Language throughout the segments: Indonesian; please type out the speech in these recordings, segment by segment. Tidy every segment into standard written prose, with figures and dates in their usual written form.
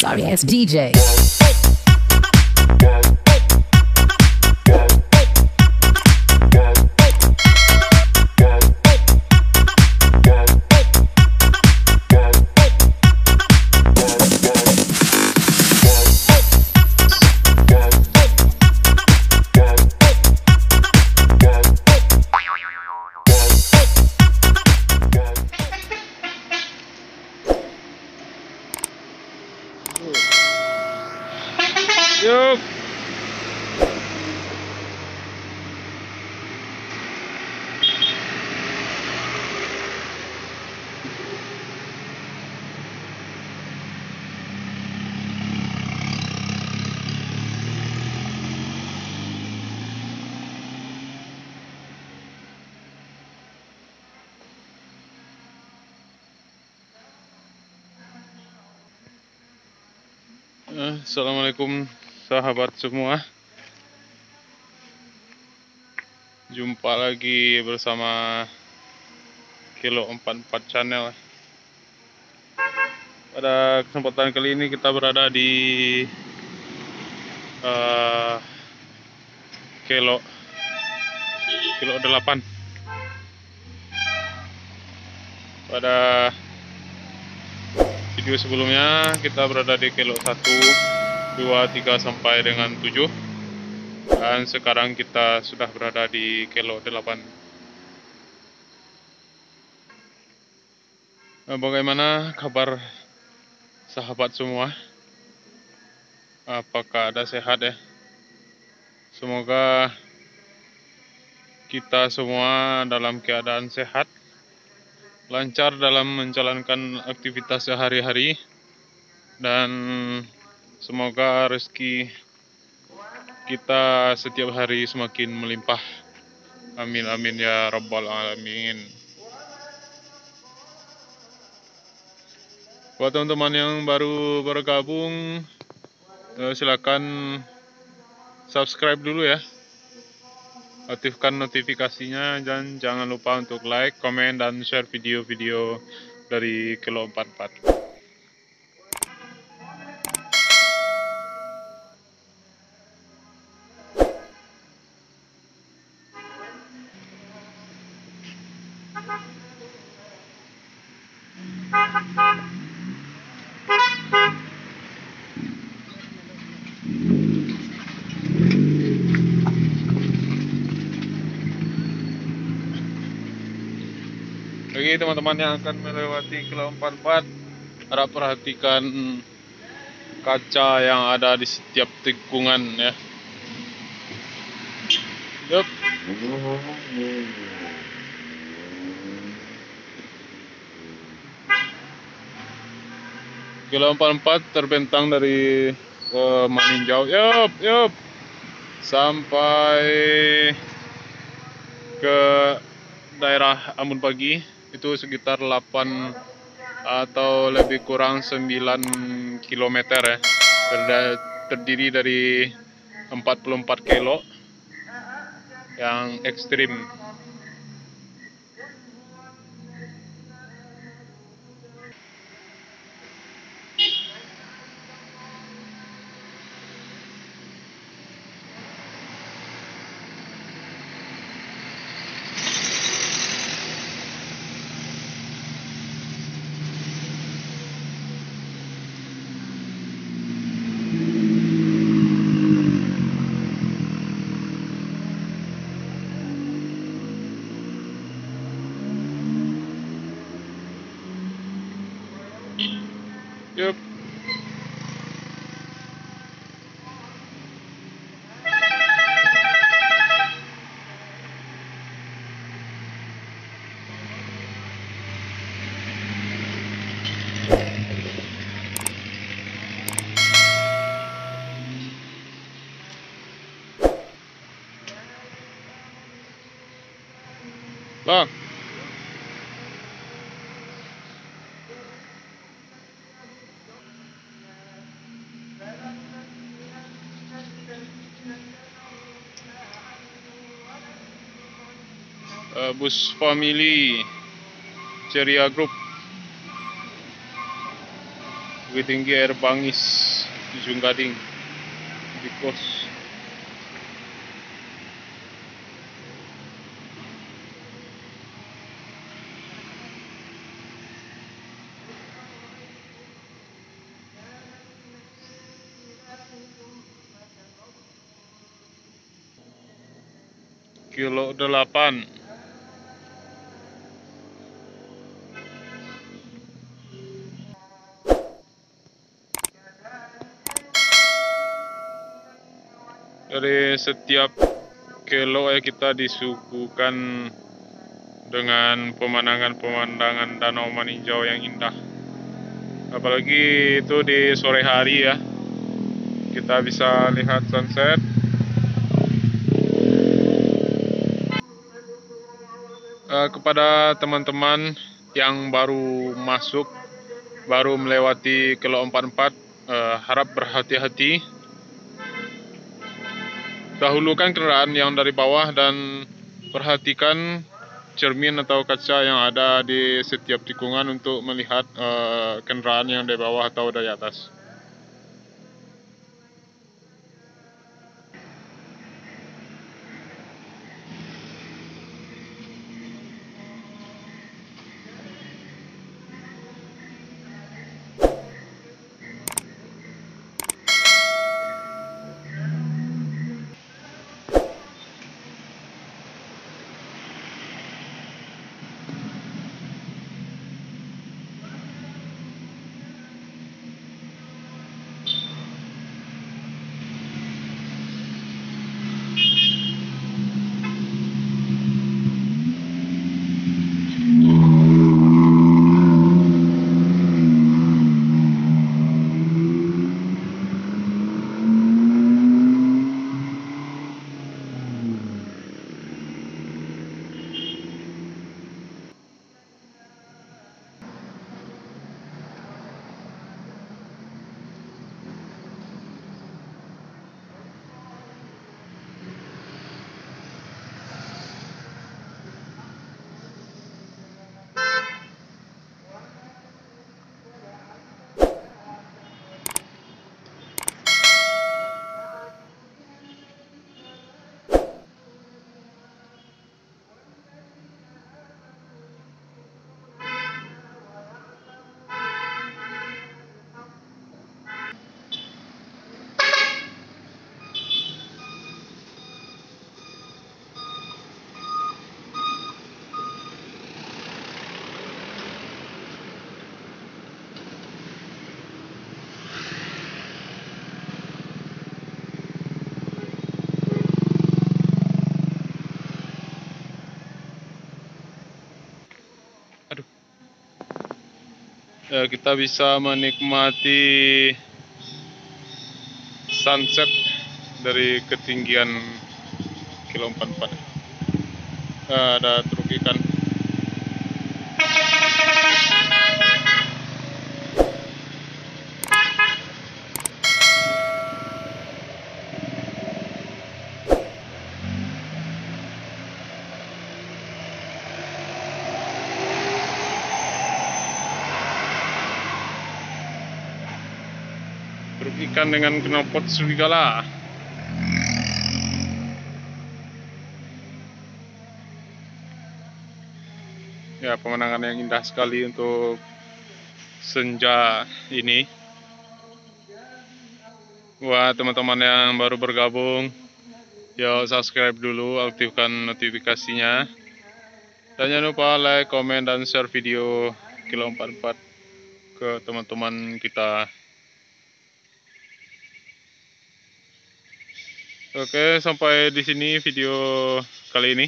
sorry ass DJ. Yuk. Assalamualaikum sahabat semua. Jumpa lagi bersama Kilo 44 Channel. Pada kesempatan kali ini kita berada di Kilo 8. Pada video sebelumnya kita berada di Kilo 1, 2, 3 sampai dengan 7. Dan sekarang kita sudah berada di Kilo 8. Nah, bagaimana kabar sahabat semua? Apakah ada sehat ya? Semoga kita semua dalam keadaan sehat, lancar dalam menjalankan aktivitas sehari-hari, dan semoga rezeki kita setiap hari semakin melimpah. Amin amin ya rabbal alamin. Buat teman-teman yang baru bergabung, silakan subscribe dulu ya. Aktifkan notifikasinya dan jangan lupa untuk like, komen, dan share video-video dari Kilo 44. Bagi teman-teman yang akan melewati Kilo 44, harap perhatikan kaca yang ada di setiap tikungan ya. Yup. Kilo 44 terbentang dari Maninjau, yup, sampai ke daerah Ambon Pagi. Itu sekitar 8 atau lebih kurang 9 km ya. Terdiri dari 44 kilo yang ekstrim. Yup. Bang. Bus family Ceria Group Bukit Tinggi Air Bangis Ujung Gading di pos. Kilo 8. Dari setiap kilo kita disuguhkan dengan pemandangan Danau Maninjau yang indah. Apalagi itu di sore hari ya, kita bisa lihat sunset. Kepada teman-teman yang baru masuk, baru melewati kilo 44, harap berhati-hati. Dahulukan kendaraan yang dari bawah dan perhatikan cermin atau kaca yang ada di setiap tikungan untuk melihat kendaraan yang dari bawah atau dari atas. Kita bisa menikmati sunset dari ketinggian kilo 44. Ada truk ikan. Truk ikan dengan knalpot serigala. Ya, pemandangan yang indah sekali untuk senja ini. Buat teman-teman yang baru bergabung, yuk subscribe dulu, aktifkan notifikasinya. Dan jangan lupa like, komen, dan share video kilo 44 ke teman-teman kita. Oke, sampai di sini video kali ini.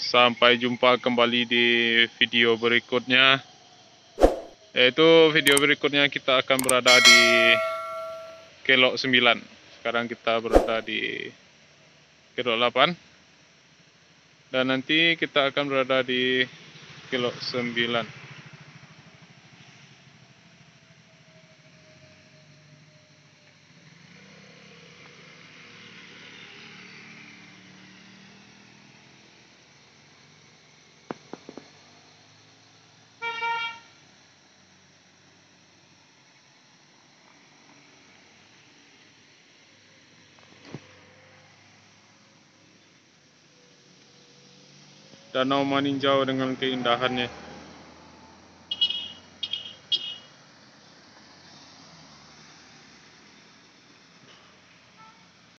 Sampai jumpa kembali di video berikutnya. Yaitu video berikutnya kita akan berada di kilo 9. Sekarang kita berada di kilo 8. Dan nanti kita akan berada di kilo 9. Danau Maninjau dengan keindahannya.